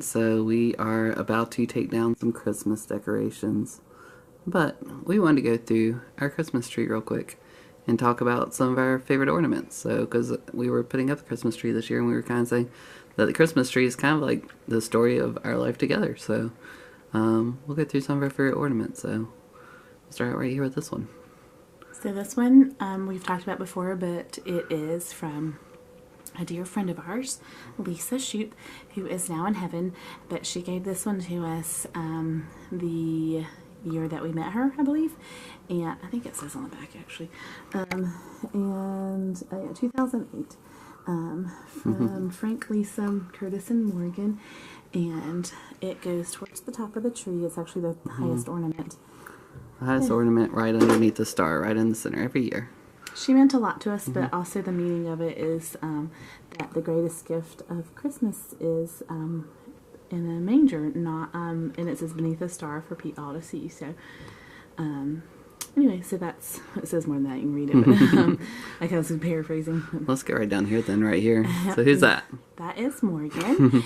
So we are about to take down some Christmas decorations. But we wanted to go through our Christmas tree real quick and talk about some of our favorite ornaments. So, because we were putting up the Christmas tree this year, and we were kind of saying that the Christmas tree is kind of like the story of our life together. So, we'll go through some of our favorite ornaments. So, we'll start out right here with this one. So this one we've talked about before, but it is from a dear friend of ours, Lisa Shoup, who is now in heaven. But she gave this one to us the year that we met her, I believe, and I think it says on the back actually, and 2008, from Frank, Lisa, Curtis, and Morgan, and it goes towards the top of the tree. It's actually the highest ornament. The highest ornament right underneath the star, right in the center every year. She meant a lot to us, but also the meaning of it is that the greatest gift of Christmas is in a manger, not and it says beneath a star for all to see. So anyway, so that's, it says more than that, you can read it, but I kind of was paraphrasing. Let's get right down here then, right here. So who's that? That is Morgan.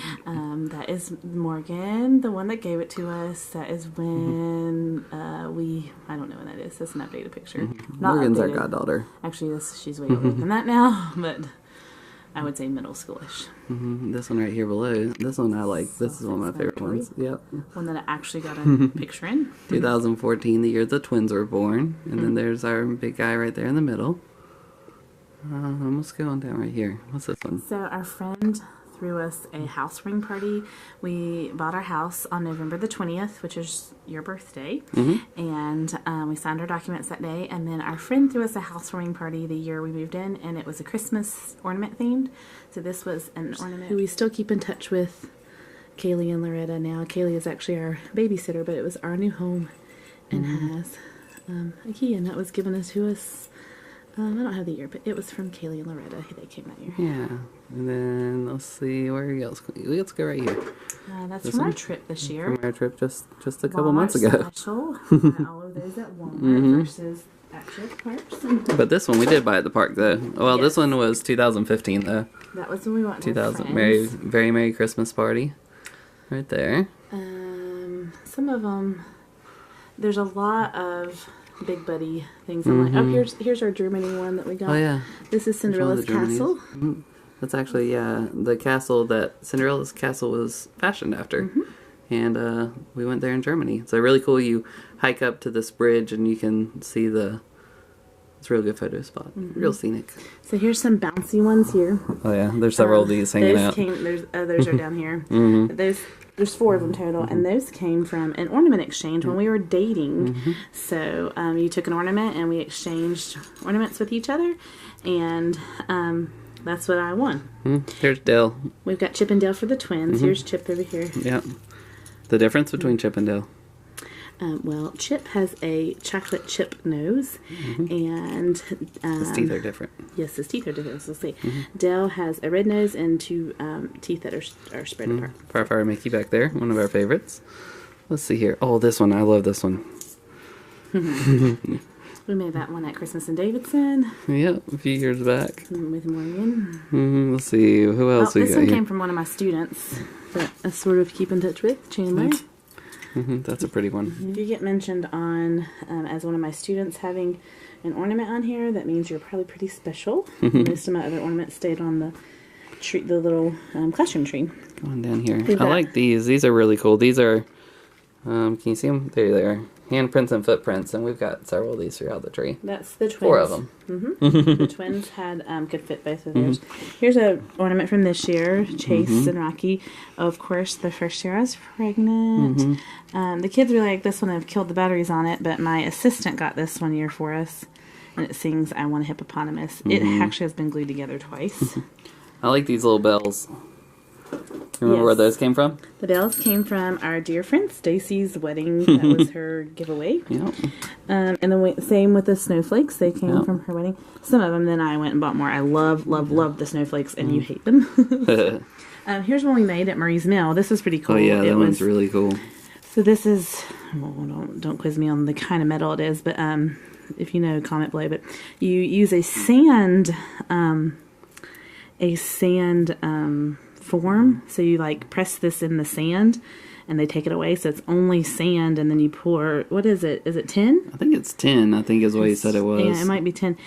That is Morgan, the one that gave it to us. That is when I don't know when that is. That's an updated picture. Not Morgan's updated. Our goddaughter. Actually, she's way older than that now, but I would say middle schoolish. This one right here below. This one I like. This is one of my favorite ones. Yep. One that I actually got a picture in. 2014, the year the twins were born. And then there's our big guy right there in the middle. Let's go on down right here. What's this one? So our friend threw us a house ring party. We bought our house on November the 20th, which is your birthday, and we signed our documents that day. And then our friend threw us a house ring party the year we moved in, and it was a Christmas ornament themed. So this was an ornament who we still keep in touch with, Kaylee and Loretta. Now Kaylee is actually our babysitter, but it was our new home and has a key, and that was given to us. I don't have the year, but it was from Kaylee and Loretta. They came that year. Yeah. And then let's see where else. Let's go right here. That's from our trip this year. From our trip just a couple months ago. Special. All of those at Walmart versus at Chip Parks. But this one we did buy at the park though. Well, this one was 2015 though. That was when we went to 2000. friends. Very Merry Christmas party. Right there. Some of them. There's a lot of Big Buddy things. I'm like, oh, here's our Germany one that we got. Oh yeah. This is Cinderella's castle. That's actually the castle that Cinderella's castle was fashioned after, and we went there in Germany. It's really cool. You hike up to this bridge and you can see it's a real good photo spot. Real scenic. So here's some bouncy ones here. Oh yeah, there's several of these hanging out. There's others are down here. There's 4 of them total, and those came from an ornament exchange when we were dating. So you took an ornament, and we exchanged ornaments with each other, and that's what I won. Here's Dale. We've got Chip and Dale for the twins. Here's Chip over here. Yeah. The difference between Chip and Dale. Well, Chip has a chocolate chip nose, and his teeth are different. Yes, his teeth are different. So we'll see. Dale has a red nose and 2 teeth that are spread apart. Farfar Mickey back there, one of our favorites. Let's see here. Oh, this one. I love this one. We made that one at Christmas in Davidson. Yep, a few years back. With Morgan. Let's see. Who else we got This one here? came from one of my students that I sort of keep in touch with, Chandler. That's a pretty one. If you get mentioned on as one of my students having an ornament on here, that means you're probably pretty special. Most of my other ornaments stayed on the tree, the little classroom tree. Go on down here. I like these. These are really cool. These are, can you see them? There they are. Handprints and footprints, and we've got several of these throughout the tree. That's the twins. 4 of them. The twins could fit both of theirs. Here's a ornament from this year, Chase and Rocky. Of course, the first year I was pregnant. The kids were like, this one have killed the batteries on it, but my assistant got this one year for us, and it sings I Want a Hippopotamus. It actually has been glued together twice. I like these little bells. Remember where those came from? The bells came from our dear friend Stacy's wedding. That was her giveaway. Yep. And then same with the snowflakes. They came from her wedding. Some of them, then I went and bought more. I love the snowflakes, and you hate them. Here's one we made at Murray's Mill. This is pretty cool. Oh yeah, that one's really cool. So this is, well, don't quiz me on the kind of metal it is, but if you know, comment below. But you use a sand form. So you like press this in the sand and they take it away. So it's only sand, and then you pour, what is it? Is it 10? I think it's 10, I think is what he said it was. Yeah, it might be 10.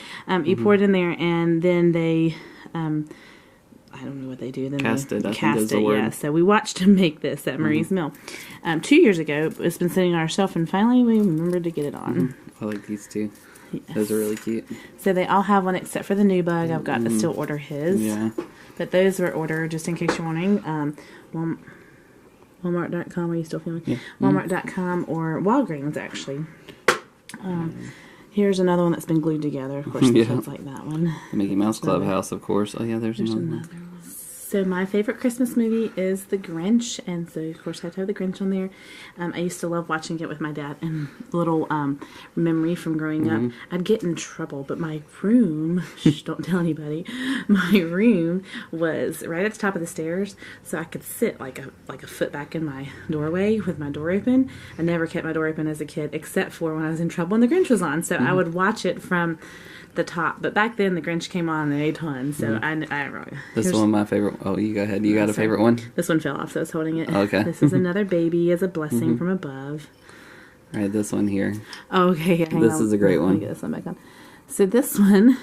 You pour it in there, and then they, I don't know what they do. Then cast they it, I cast think is it, the word. yeah. So we watched him make this at Marie's Mill. 2 years ago, it's been sitting on our shelf, and finally we remembered to get it on. I like these two. Yes. Those are really cute. So they all have one except for the new bug. I've got to still order his. Yeah. But those were ordered, just in case you're wondering. Walmart.com, are you still feeling? Yeah. Walmart.com or Walgreens, actually. Here's another one that's been glued together. Of course, the kids like that one. The Mickey Mouse Clubhouse, of course. Oh, yeah, there's another one. So my favorite Christmas movie is The Grinch, and so of course I have to have The Grinch on there. I used to love watching it with my dad, and a little memory from growing up. I'd get in trouble, but my room, shh, don't tell anybody, my room was right at the top of the stairs, so I could sit like a foot back in my doorway with my door open. I never kept my door open as a kid, except for when I was in trouble and The Grinch was on, so I would watch it from the top. But back then the Grinch came on a ton, so I This is one of my favorite. Oh, you go ahead. You got a favorite one? This one fell off, so I was holding it. Okay. This is another baby as a blessing from above. All right, this one here. Okay, hang This on. is a great Let one. me get this one back on. So this one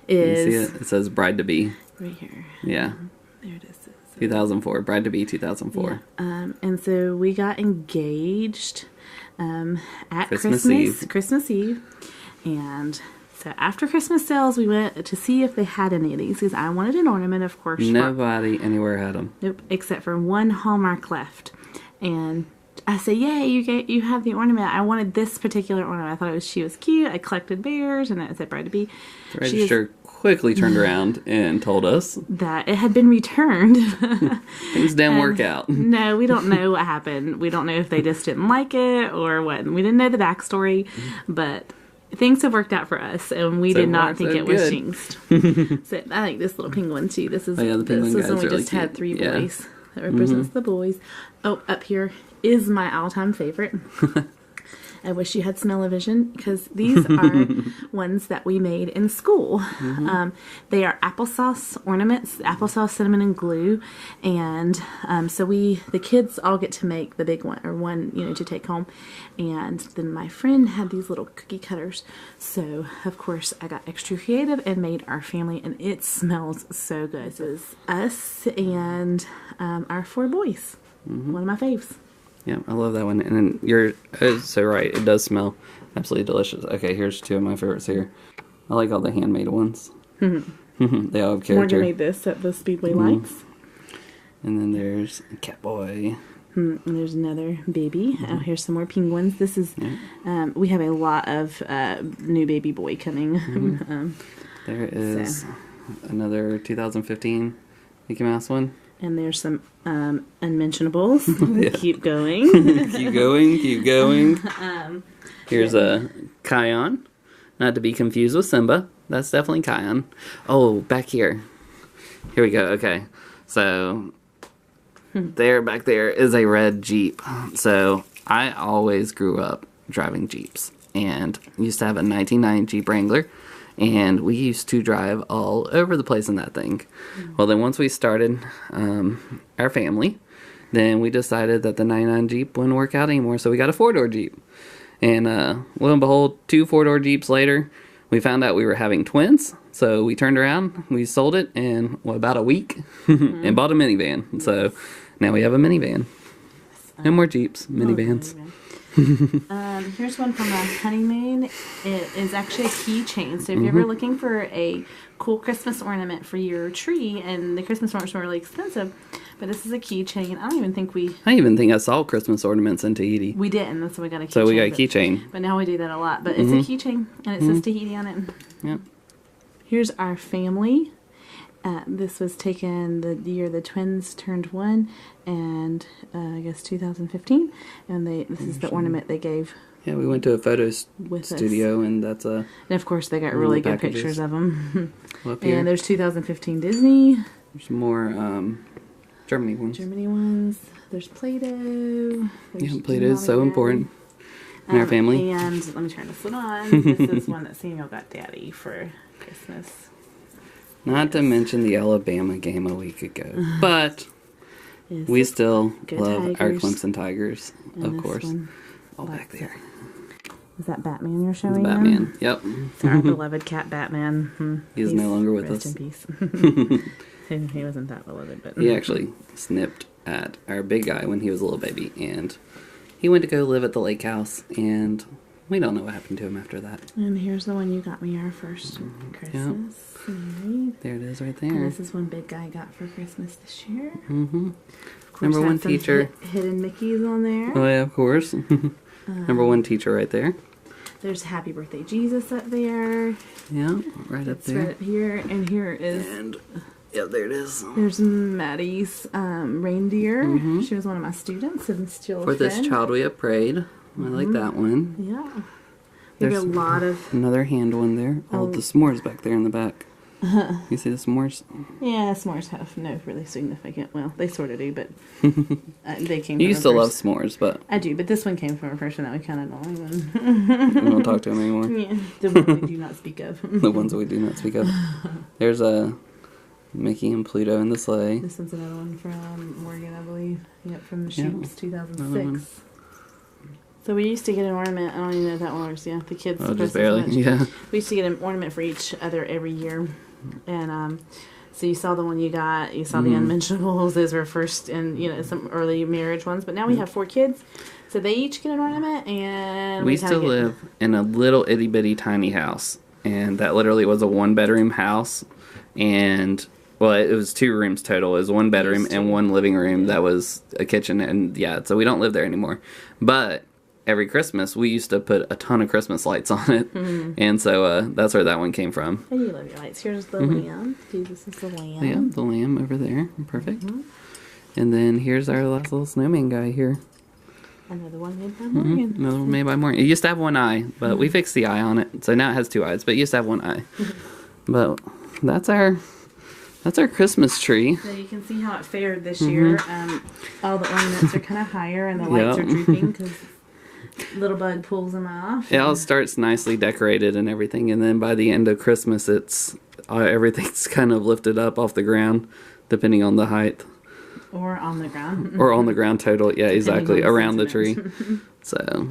is You see it? It says Bride to Be. right here. Yeah. There it is. 2004. Bride to Be 2004. Yeah. And so we got engaged at Christmas Eve. Christmas Eve. And so after Christmas sales, we went to see if they had any of these, because I wanted an ornament, of course. Nobody anywhere had them. Nope, except for one Hallmark left. And I said, "Yay, you have the ornament. I wanted this particular ornament. I thought she was cute. I collected bears, and it said Bride to Be." The register quickly turned around and told us that it had been returned. things didn't work out. No, we don't know what happened. We don't know if they just didn't like it or what. We didn't know the backstory, but things have worked out for us, and we did not think it was jinxed. So I like this little penguin too. This is the penguin this guy's one we really just had cute. 3 Yeah. boys. That represents the boys. Oh, up here is my all-time favorite. I wish you had smell-o-vision, because these are ones that we made in school. They are applesauce ornaments, applesauce, cinnamon, and glue. And so the kids all get to make the big one, or one, to take home. And then my friend had these little cookie cutters. So, of course, I got extra creative and made our family, and it smells so good. This is us and our 4 boys. One of my faves. Yeah, I love that one. And then you're so right. It does smell absolutely delicious. Okay, here's 2 of my favorites here. I like all the handmade ones. They all have character. Morgan made this at the Speedway Lights. And then there's Catboy. And there's another baby. Oh, here's some more penguins. This is, we have a lot of new baby boy coming. There is another 2015 Mickey Mouse one. And there's some unmentionables. Keep going. Keep going, keep going. Here's a Kion. Not to be confused with Simba. That's definitely Kion. Oh, back here. Here we go. Okay. So, back there is a red Jeep. So, I always grew up driving Jeeps. And used to have a 1990 Jeep Wrangler. And we used to drive all over the place in that thing. Well, then once we started our family, then we decided that the 99 Jeep wouldn't work out anymore, so we got a 4-door Jeep. And lo and behold, 2 4-door Jeeps later, we found out we were having twins. So we turned around, we sold it in about a week, and bought a minivan. So now we have a minivan. No more Jeeps, minivans. Here's one from my honeymoon. It is actually a keychain. So if you're ever looking for a cool Christmas ornament for your tree, and the Christmas ornaments are really expensive, but this is a keychain. I even think I saw Christmas ornaments in Tahiti. We didn't. That's why we got a keychain. So we got a keychain. But now we do that a lot. But it's a keychain, and it says Tahiti on it. Yep. Here's our family. This was taken the year the twins turned 1, and I guess 2015. And this is the ornament they gave. Yeah, we went to a photo studio, and that's a. And of course, they got really good pictures of them. Up here. And there's 2015 Disney. There's more Germany ones. There's Play-Doh. Yeah, Play-Doh is so important in our family. And let me turn this one on. This is one that Samuel got Daddy for Christmas. Not to mention the Alabama game a week ago. But is We still Go love our Tigers. Clemson Tigers, And of this course. one, All back that's there. Is that Batman you're It's showing Batman. them? Yep. So our beloved cat Batman. He's no longer with rest us. in peace. He wasn't that beloved, but He actually snipped at our big guy when he was a little baby, and he went to go live at the lake house, and we don't know what happened to him after that. And here's the one you got me our first Christmas. Married. There it is right And there. this is one big guy got for Christmas this year. Mm-hmm. Of course, Number one had some teacher. Hidden Mickeys on there. Oh, yeah, of course. Number one teacher right there. There's Happy Birthday Jesus up there. Yeah, right up It's there. right up here. And here is... And, yeah, there it is. There's Maddie's reindeer. She was one of my students and still a For this friend. child we have prayed. I like that one. Yeah. We got There's a lot of... another hand one there. Oh, the s'mores back there in the back. You see the s'mores? Yeah, s'mores have no really significant... Well, they sort of do, but they came You from used a to love person- s'mores, but I do, but this one came from a person that we kind of don't even... we don't talk to him anymore. Yeah, the one we do not speak of. The ones that we do not speak of. There's a Mickey and Pluto in the sleigh. This one's another one from Morgan, I believe. Yep, from the Yeah, Shoops, another 2006. one. So we used to get an ornament. I don't even know if that one works. Yeah, the kids. Oh, supposed just to barely. much. Yeah. We used to get an ornament for each other every year, and so you saw the one you got. You saw the unmentionables. Those were first, and some early marriage ones. But now we have 4 kids, so they each get an ornament, and We kinda still get- live in a little itty bitty tiny house, and that literally was a 1-bedroom house, and well, it was 2 rooms total. It was 1 bedroom Used to. and 1 living room that was a kitchen, and yeah, so we don't live there anymore. But every Christmas we used to put a ton of Christmas lights on it, and so that's where that one came from. I do love your lights. Here's the lamb. Jesus is the lamb. Yeah, the lamb over there, perfect. And then here's our last little snowman guy here. Another one made by Morgan. Another one made by Morgan. It used to have 1 eye, but we fixed the eye on it, so now it has 2 eyes. But it used to have 1 eye. But that's our Christmas tree. So you can see how it fared this year. All the ornaments are kind of higher, and the lights Yep. are drooping because little bug pulls them off. It all starts nicely decorated and everything, and then by the end of Christmas, it's everything's kind of lifted up off the ground, depending on the height. Or on the ground. Or on the ground total. Yeah, exactly. on the Around the tree. sentiment. So,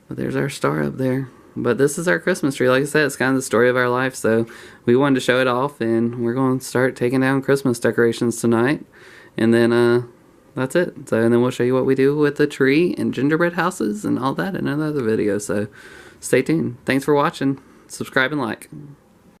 but there's our star up there. But this is our Christmas tree. Like I said, it's kind of the story of our life. So we wanted to show it off, and we're going to start taking down Christmas decorations tonight. And then that's it. So, and then we'll show you what we do with the tree and gingerbread houses and all that in another video. So stay tuned. Thanks for watching. Subscribe and like.